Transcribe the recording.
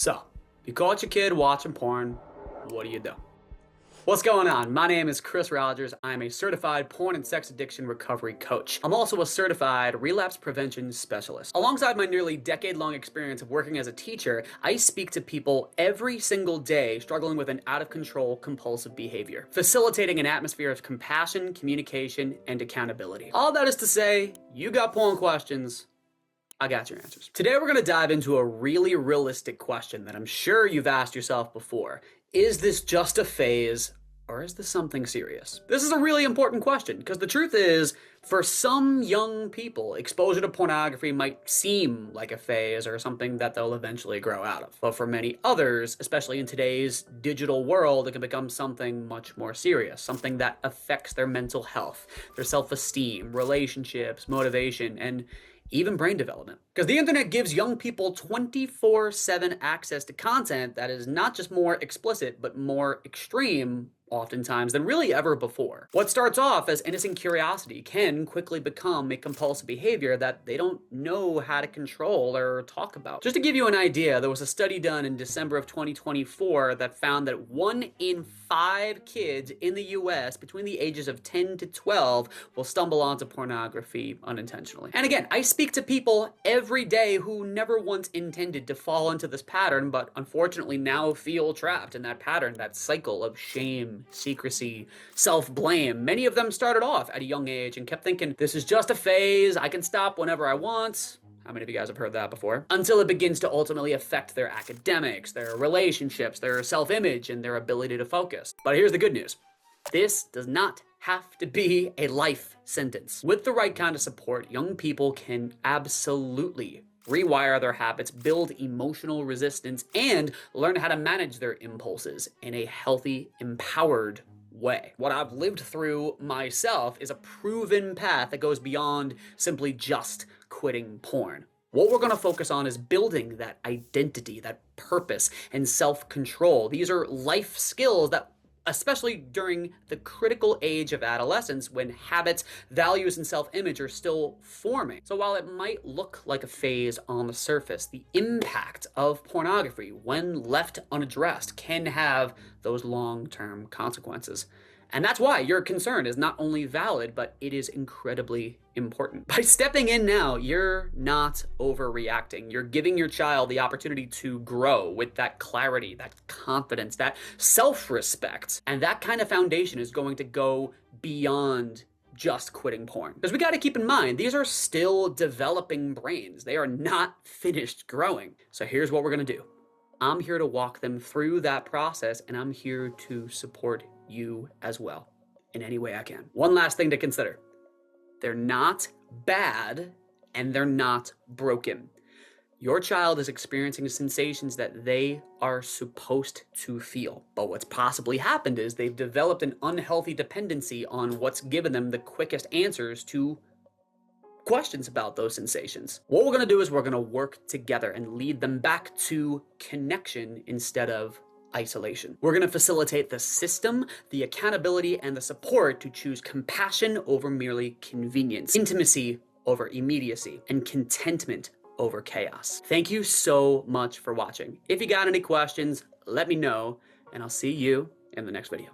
So, you caught your kid watching porn, what do you do? What's going on? My name is Chris Rogers. I'm a certified porn and sex addiction recovery coach. I'm also a certified relapse prevention specialist. Alongside my nearly decade-long experience of working as a teacher, I speak to people every single day struggling with an out-of-control compulsive behavior, facilitating an atmosphere of compassion, communication, and accountability. All that is to say, you got porn questions, I got your answers. Today we're going to dive into a really realistic question that I'm sure you've asked yourself before. Is this just a phase, or is this something serious? This is a really important question, because the truth is, for some young people, exposure to pornography might seem like a phase or something that they'll eventually grow out of. But for many others, especially in today's digital world, it can become something much more serious, something that affects their mental health, their self-esteem, relationships, motivation, and even brain development. Because the internet gives young people 24/7 access to content that is not just more explicit, but more extreme oftentimes than really ever before. What starts off as innocent curiosity can quickly become a compulsive behavior that they don't know how to control or talk about. Just to give you an idea, there was a study done in December of 2024 that found that 1 in 5 kids in the US between the ages of 10 to 12 will stumble onto pornography unintentionally. And again, I speak to people every day who never once intended to fall into this pattern, but unfortunately now feel trapped in that pattern, that cycle of shame, secrecy, self-blame. Many of them started off at a young age and kept thinking, this is just a phase, I can stop whenever I want. How many of you guys have heard that before? Until it begins to ultimately affect their academics, their relationships, their self-image, and their ability to focus. But here's the good news. This does not have to be a life sentence. With the right kind of support, young people can absolutely rewire their habits, build emotional resistance, and learn how to manage their impulses in a healthy, empowered way. What I've lived through myself is a proven path that goes beyond simply just quitting porn. What we're going to focus on is building that identity, that purpose, and self-control. These are life skills that, especially during the critical age of adolescence when habits, values, and self-image are still forming. So while it might look like a phase on the surface, the impact of pornography, when left unaddressed, can have those long-term consequences. And that's why your concern is not only valid, but it is incredibly important. By stepping in now, you're not overreacting. You're giving your child the opportunity to grow with that clarity, that confidence, that self-respect. And that kind of foundation is going to go beyond just quitting porn. Because we got to keep in mind, these are still developing brains. They are not finished growing. So here's what we're going to do. I'm here to walk them through that process, and I'm here to support you as well in any way I can. One last thing to consider. They're not bad and they're not broken. Your child is experiencing sensations that they are supposed to feel. But what's possibly happened is they've developed an unhealthy dependency on what's given them the quickest answers to questions about those sensations. What we're going to do is we're going to work together and lead them back to connection instead of isolation. We're going to facilitate the system, the accountability, and the support to choose compassion over merely convenience, intimacy over immediacy, and contentment over chaos. Thank you so much for watching. If you got any questions, let me know, and I'll see you in the next video.